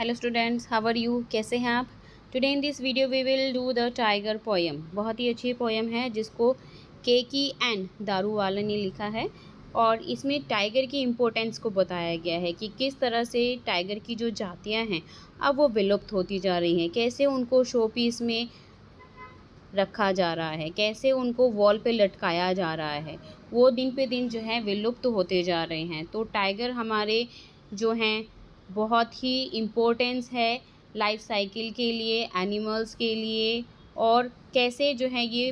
Hello students, how are you? कैसे हैं आप? Today in this video we will do the tiger poem. बहुत ही अच्छी पोएम है जिसको के एन दारूवाला ने लिखा है और इसमें टाइगर की इम्पोर्टेंस को बताया गया है कि किस तरह से टाइगर की जो जातियां हैं अब वो विलुप्त होती जा रही हैं, कैसे उनको शो पीस में रखा जा रहा है, कैसे उनको वॉल पे लटकाया जा रहा है। वो दिन पे दिन जो है विलुप्त होते जा रहे हैं। तो टाइगर हमारे जो हैं बहुत ही इम्पोर्टेंस है लाइफ साइकिल के लिए, एनिमल्स के लिए, और कैसे जो है ये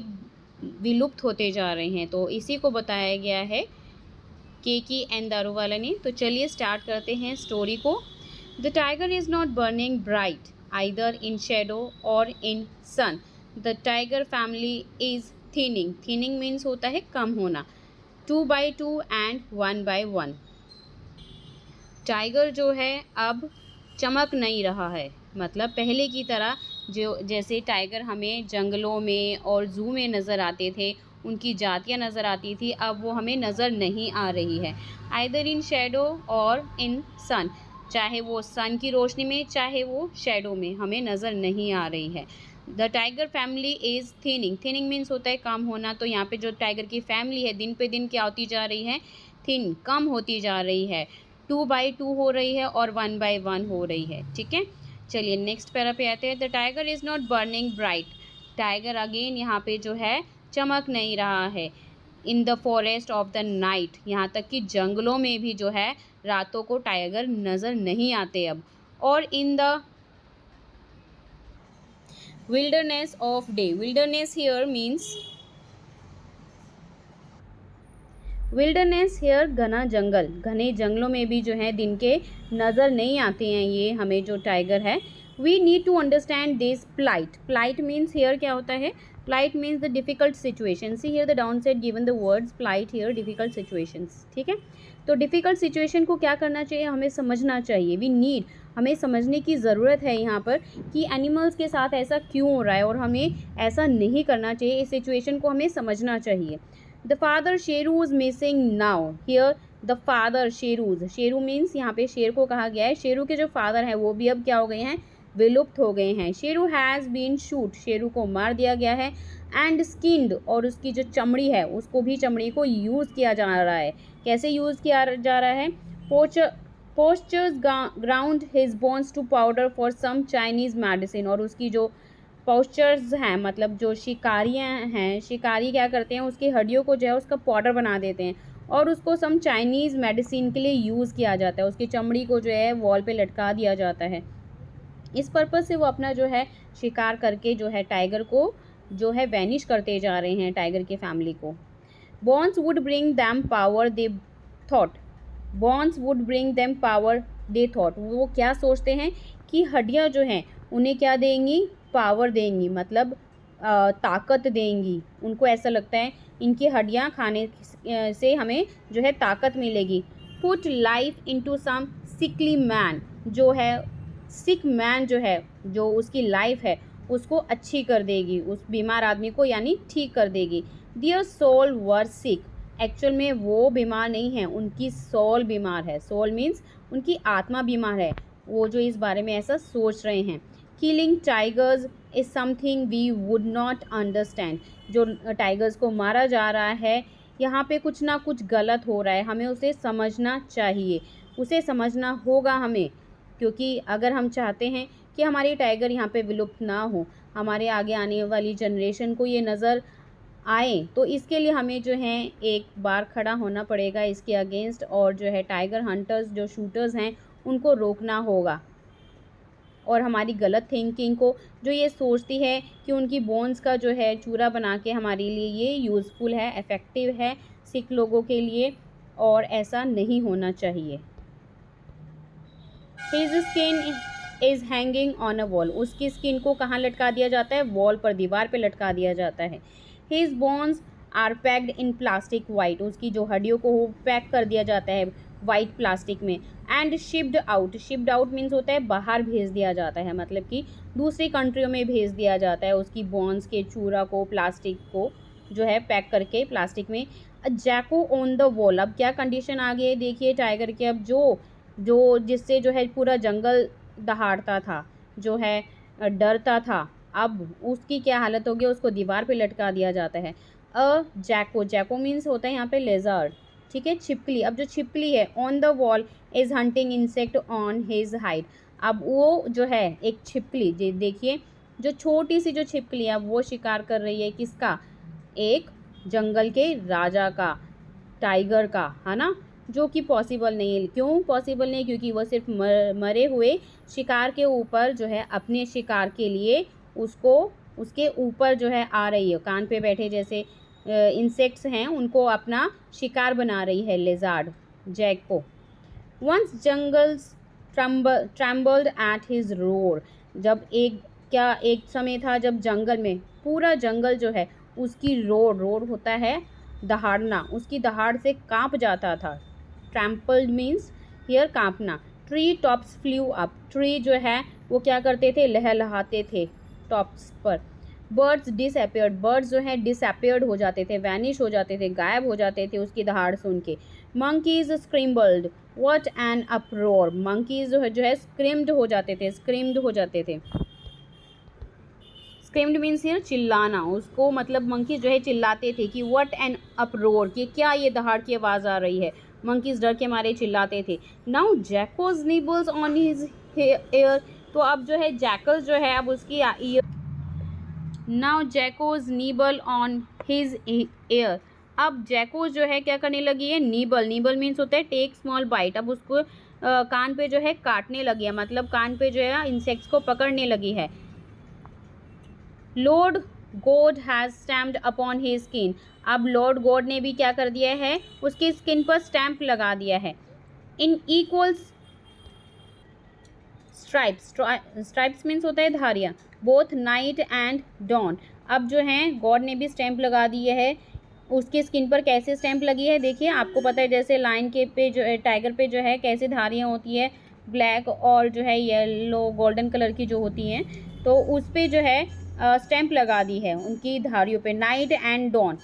विलुप्त होते जा रहे हैं। तो इसी को बताया गया है के एन दारूवाला ने। तो चलिए स्टार्ट करते हैं स्टोरी को। The tiger is not burning bright either in shadow और in sun. The tiger family is thinning. Thinning means होता है कम होना। 2 by 2 एंड 1 by 1। टाइगर जो है अब चमक नहीं रहा है, मतलब पहले की तरह जो जैसे टाइगर हमें जंगलों में और ज़ू में नज़र आते थे, उनकी जातियाँ नज़र आती थी, अब वो हमें नज़र नहीं आ रही है। आइदर इन शेडो और इन सन, चाहे वो सन की रोशनी में चाहे वो शेडो में, हमें नज़र नहीं आ रही है। The tiger family is thinning. Thinning means होता है कम होना। तो यहाँ पे जो टाइगर की फैमिली है दिन पे दिन क्या होती जा रही है? थिन, कम होती जा रही है। 2 by 2 हो रही है और 1 by 1 हो रही है। ठीक है, चलिए नेक्स्ट पैरा पे आते हैं। The tiger is not burning bright. Tiger again यहाँ पे जो है चमक नहीं रहा है। In the forest of the night, यहाँ तक कि जंगलों में भी जो है रातों को टाइगर नज़र नहीं आते अब। और in the wilderness of day, wilderness here means wilderness here, घना जंगल, घने जंगलों में भी जो है दिन के नज़र नहीं आते हैं ये हमें जो टाइगर है। We need to understand this plight. Plight means here क्या होता है? Plight means the difficult situation. See here the down side given the words plight here difficult situations. ठीक है, तो डिफ़िकल्ट सिचुएशन को क्या करना चाहिए? हमें समझना चाहिए। वी नीड, हमें समझने की ज़रूरत है यहाँ पर कि एनिमल्स के साथ ऐसा क्यों हो रहा है और हमें ऐसा नहीं करना चाहिए। इस सिचुएशन को हमें समझना चाहिए। The father Sheru is missing now. Here the father Sheru's, Sheru means यहाँ पे शेर को कहा गया है। शेरू के जो फादर हैं वो भी अब क्या हो गए हैं? विलुप्त हो गए हैं। Sheru has been shoot, Sheru को मार दिया गया है। एंड स्किन्ड, और उसकी जो चमड़ी है उसको भी, चमड़ी को यूज़ किया जा रहा है। कैसे यूज़ किया जा रहा है? Poachers ground his bones to powder for some Chinese medicine, और उसकी जो पोस्चर्स हैं, मतलब जो शिकारियाँ हैं, शिकारी क्या करते हैं? उसकी हड्डियों को जो है उसका पाउडर बना देते हैं और उसको सम चाइनीज़ मेडिसिन के लिए यूज़ किया जाता है। उसकी चमड़ी को जो है वॉल पे लटका दिया जाता है। इस पर्पज़ से वो अपना जो है शिकार करके जो है टाइगर को जो है वैनिश करते जा रहे हैं, टाइगर की फैमिली को। Bones would bring them power they thought. Bones would bring them power they thought, वो क्या सोचते हैं कि हड्डियाँ जो हैं उन्हें क्या देंगी? पावर देंगी, मतलब ताकत देंगी। उनको ऐसा लगता है इनकी हड्डियाँ खाने से हमें जो है ताकत मिलेगी। Put life into some सिकली man, जो है सिक मैन जो है, जो उसकी लाइफ है उसको अच्छी कर देगी, उस बीमार आदमी को यानी ठीक कर देगी। दियर सोल वर सिक, एक्चुअल में वो बीमार नहीं है, उनकी सोल बीमार है। सोल मीन्स उनकी आत्मा बीमार है, वो जो इस बारे में ऐसा सोच रहे हैं। Killing tigers is something we would not understand, जो टाइगर्स को मारा जा रहा है यहाँ पे कुछ ना कुछ गलत हो रहा है, हमें उसे समझना चाहिए, उसे समझना होगा हमें, क्योंकि अगर हम चाहते हैं कि हमारे टाइगर यहाँ पे विलुप्त ना हो, हमारे आगे आने वाली जनरेशन को ये नज़र आए, तो इसके लिए हमें जो है एक बार खड़ा होना पड़ेगा इसके अगेंस्ट, और जो है टाइगर हंटर्स, जो शूटर्स हैं, उनको रोकना होगा। और हमारी गलत थिंकिंग को, जो ये सोचती है कि उनकी बोन्स का जो है चूरा बना के हमारे लिए ये यूज़फुल है, इफ़ेक्टिव है सिख लोगों के लिए, और ऐसा नहीं होना चाहिए। His skin is hanging on a wall, उसकी स्किन को कहाँ लटका दिया जाता है? वॉल पर, दीवार पे लटका दिया जाता है। His bones are packed in plastic white, उसकी जो हड्डियों को पैक कर दिया जाता है वाइट प्लास्टिक में। And shipped out, shipped out means होता है बाहर भेज दिया जाता है, मतलब कि दूसरी कंट्रियों में भेज दिया जाता है उसकी बोन्स के चूरा को, प्लास्टिक को जो है पैक करके प्लास्टिक में। जैको ऑन द वॉल, अब क्या कंडीशन आ गई है देखिए टाइगर के, अब जो जो जिससे जो है पूरा जंगल दहाड़ता था, जो है डरता था, अब उसकी क्या हालत होगी, उसको दीवार पे लटका दिया जाता है। जैको, जैको मीन्स होता है यहाँ पे लेजर्ड, ठीक है, छिपकली। अब जो छिपकली है on the wall is hunting insect on his hide. अब वो जो है एक छिपकली, देखिए जो छोटी सी जो छिपकली है वो शिकार कर रही है किसका, एक जंगल के राजा का, टाइगर का, है ना, जो कि पॉसिबल नहीं है। क्यों पॉसिबल नहीं, क्योंकि वो सिर्फ मरे हुए शिकार के ऊपर जो है अपने शिकार के लिए उसको उसके ऊपर जो है आ रही है, कान पे बैठे जैसे इंसेक्ट्स हैं उनको अपना शिकार बना रही है लेजार्ड, जैक को। Once jungles trembled at his roar. जब एक समय था जब जंगल में, पूरा जंगल जो है उसकी रोर होता है दहाड़ना, उसकी दहाड़ से कांप जाता था। ट्रैम्पल्ड मीन्स हियर कांपना। Tree tops flew up, tree जो है वो क्या करते थे, लहलहाते थे टॉप्स पर। बर्ड्स डिसअपियर्ड, बर्ड्स जो है डिसअपियर्ड हो जाते थे, वैनिश हो जाते थे, गायब हो जाते थे उसकी दहाड़ सुन के। मंकीज स्क्रिम्बल्ड, व्हाट एन अपरोर, मंकीज जो है स्क्रिम्ड हो जाते थे, स्क्रिम्ड हो जाते थे। स्क्रिम्ड मीन्स हियर चिल्लाना, उसको मतलब मंकीज जो है चिल्लाते थे कि व्हाट एन अपरोर, कि क्या ये दहाड़ की आवाज़ आ रही है, मंकीज डर के मारे चिल्लाते थे। Now jackals nibbles on his ear, तो अब जो है जैकल जो है अब उसकी ear, now jackals nibble on his ear, अब जैको जो है क्या करने लगी है, नीबल, नीबल मीन्स होता है टेक स्मॉल बाइट, अब उसको कान पे जो है काटने लगी है, मतलब कान पे जो है इंसेक्ट्स को पकड़ने लगी है। Lord God has stamped upon his skin, अब लॉर्ड गॉड ने भी क्या कर दिया है, उसकी स्किन पर स्टैम्प लगा दिया है। इन इक्वल्स स्ट्राइप्स, स्ट्राइप्स मीन्स होता है धारियाँ, बोथ नाइट एंड डॉन, अब जो है गॉड ने भी स्टैम्प लगा दिए है। उसकी स्किन पर कैसे स्टैम्प लगी है, देखिए आपको पता है जैसे लाइन के पे जो टाइगर पे जो है कैसे धारियाँ होती है, ब्लैक और जो है येलो गोल्डन कलर की जो होती हैं, तो उस पर जो है स्टैम्प लगा दी है उनकी धारियों पे, नाइट एंड डॉन,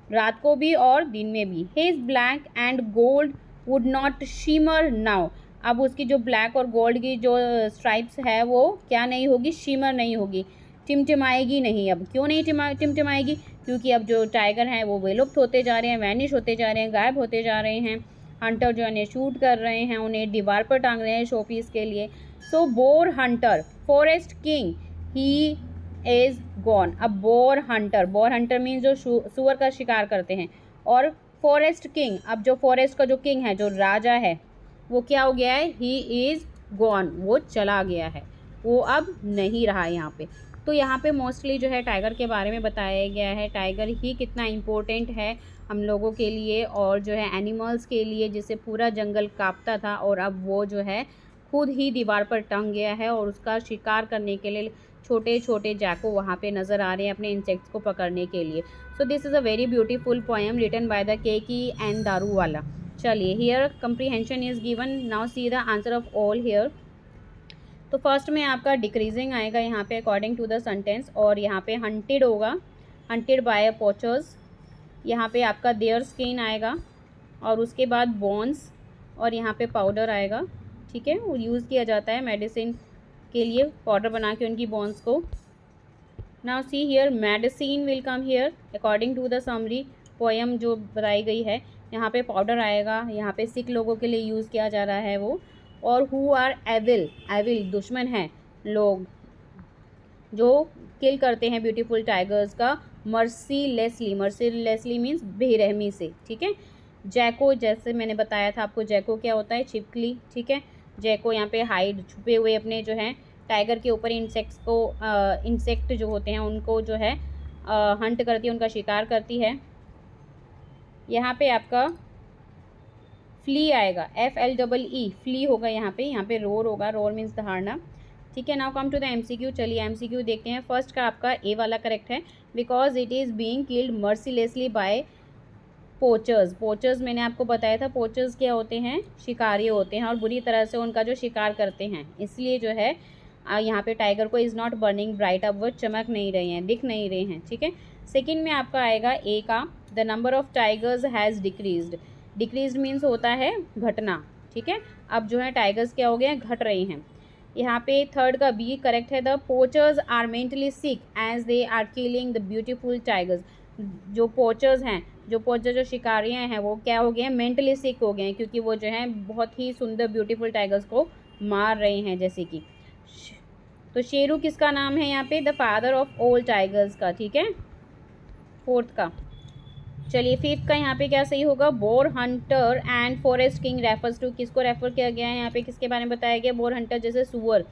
रात को भी और दिन में भी। His black and gold would not shimmer now, अब उसकी जो ब्लैक और गोल्ड की जो स्ट्राइप्स है वो क्या नहीं होगी, शिमर नहीं होगी, टिमटिमाएगी नहीं। अब क्यों नहीं टिमटिमाएगी, क्योंकि अब जो टाइगर हैं वो विलुप्त होते जा रहे हैं, वैनिश होते जा रहे हैं, गायब होते जा रहे हैं। हंटर जो है शूट कर रहे हैं, उन्हें दीवार पर टांग रहे हैं शो पीस के लिए। So bore Hunter, forest king, he is gone. अब बोर हंटर मीन्स जो सुअर का शिकार करते हैं, और फॉरेस्ट किंग, अब जो फॉरेस्ट का जो किंग है, जो राजा है, वो क्या हो गया है, ही इज़ गॉन, वो चला गया है, वो अब नहीं रहा यहाँ पे। तो यहाँ पे मोस्टली जो है टाइगर के बारे में बताया गया है, टाइगर ही कितना इम्पोर्टेंट है हम लोगों के लिए और जो है एनिमल्स के लिए, जिसे पूरा जंगल कांपता था और अब वो जो है खुद ही दीवार पर टंग गया है और उसका शिकार करने के लिए छोटे छोटे जैको वहाँ पे नज़र आ रहे हैं अपने इंसेक्ट्स को पकड़ने के लिए। So this is a very beautiful poem written by the Keki and Daruwalla. चलिए, here comprehension is given, now see the answer of all here. तो फर्स्ट में आपका डिक्रीजिंग आएगा यहाँ पे अकॉर्डिंग टू द सेंटेंस, और यहाँ पे हंटेड होगा, हंटेड बाय पोचर्स, यहाँ पे आपका देयर स्किन आएगा, और उसके बाद बोन्स, और यहाँ पे पाउडर आएगा, ठीक है, वो यूज़ किया जाता है मेडिसिन के लिए, पाउडर बना के उनकी बोन्स को। Now see here medicine will come here according to the summary poem जो बताई गई है। यहाँ पे पाउडर आएगा, यहाँ पे सिक लोगों के लिए यूज़ किया जा रहा है वो, और हु आर एविल, एविल दुश्मन हैं लोग जो किल करते हैं ब्यूटीफुल टाइगर्स का, मर्सीलेसली, मर्सीलेसली मीन्स बेरहमी से, ठीक है। जैको, जैसे मैंने बताया था आपको, जैको क्या होता है, छिपकली, ठीक है। जैको यहाँ पे हाइड, छुपे हुए अपने जो हैं टाइगर के ऊपर इंसेक्ट्स को, इंसेक्ट जो होते हैं उनको जो है हंट करती है, उनका शिकार करती है। यहाँ पे आपका फ्ली आएगा, FLEE, फ्ली होगा यहाँ पे रोर होगा, रोर मीन्स दहाड़ना, ठीक है। Now come to the MCQ, चलिए MCQ देखते हैं। फर्स्ट का आपका ए वाला करेक्ट है, because it is being killed mercilessly by poachers. Poachers मैंने आपको बताया था, पोचर्स क्या होते हैं, शिकारी होते हैं और बुरी तरह से उनका जो शिकार करते हैं, इसलिए जो है यहाँ पे टाइगर को इज़ नॉट बर्निंग ब्राइट, अब वो चमक नहीं रहे हैं, दिख नहीं रहे हैं, ठीक है। सेकेंड में आपका आएगा ए का, the number of tigers has decreased, decreased means होता है घटना, ठीक है। अब जो है टाइगर्स क्या हो गए हैं, घट रहे हैं। यहाँ पे थर्ड का बी करेक्ट है। The poachers are mentally sick as they are killing the beautiful tigers. जो पोचर्स हैं, जो शिकारियाँ हैं, वो क्या हो गए हैं, मेंटली सिक हो गए हैं, क्योंकि वो जो है बहुत ही सुंदर ब्यूटीफुल टाइगर्स को मार रहे हैं। जैसे कि तो शेरू किसका नाम है यहाँ पे, the father of all tigers का, ठीक है, फोर्थ का। चलिए फिफ्थ का यहाँ पे क्या सही होगा, bore hunter and forest king refers to, किसको रेफर किया गया है यहाँ पे, किसके बारे में बताया गया, बोर हंटर जैसे सुअर,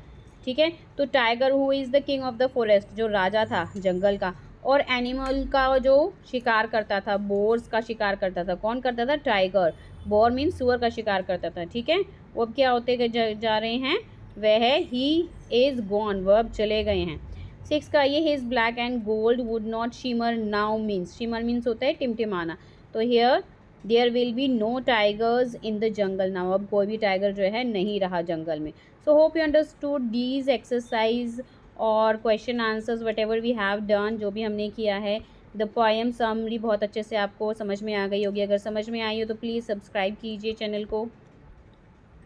ठीक है। तो tiger who is the king of the forest, जो राजा था जंगल का, और एनिमल का जो शिकार करता था, बोर्स का शिकार करता था, कौन करता था, टाइगर। बोर मीन्स सुअर का शिकार करता था, ठीक है। वो अब क्या होते जा रहे हैं, वह है ही इज़ गॉन, वो अब चले गए हैं। सिक्स का ये his black and gold would not shimmer now means, shimmer means होता है टिमटिमाना। तो here there will be no tigers in the jungle now, अब कोई भी टाइगर जो है नहीं रहा जंगल में। So hope you understood these exercise और question answers whatever we have done, जो भी हमने किया है। द पोएम समरी बहुत अच्छे से आपको समझ में आ गई होगी। अगर समझ में आई हो तो प्लीज़ सब्सक्राइब कीजिए चैनल को,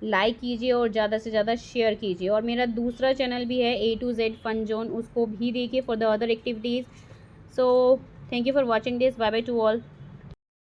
लाइक कीजिए और ज़्यादा से ज़्यादा शेयर कीजिए। और मेरा दूसरा चैनल भी है A to Z fun zone, उसको भी देखिए for the other activities. So thank you for watching this, bye bye to all.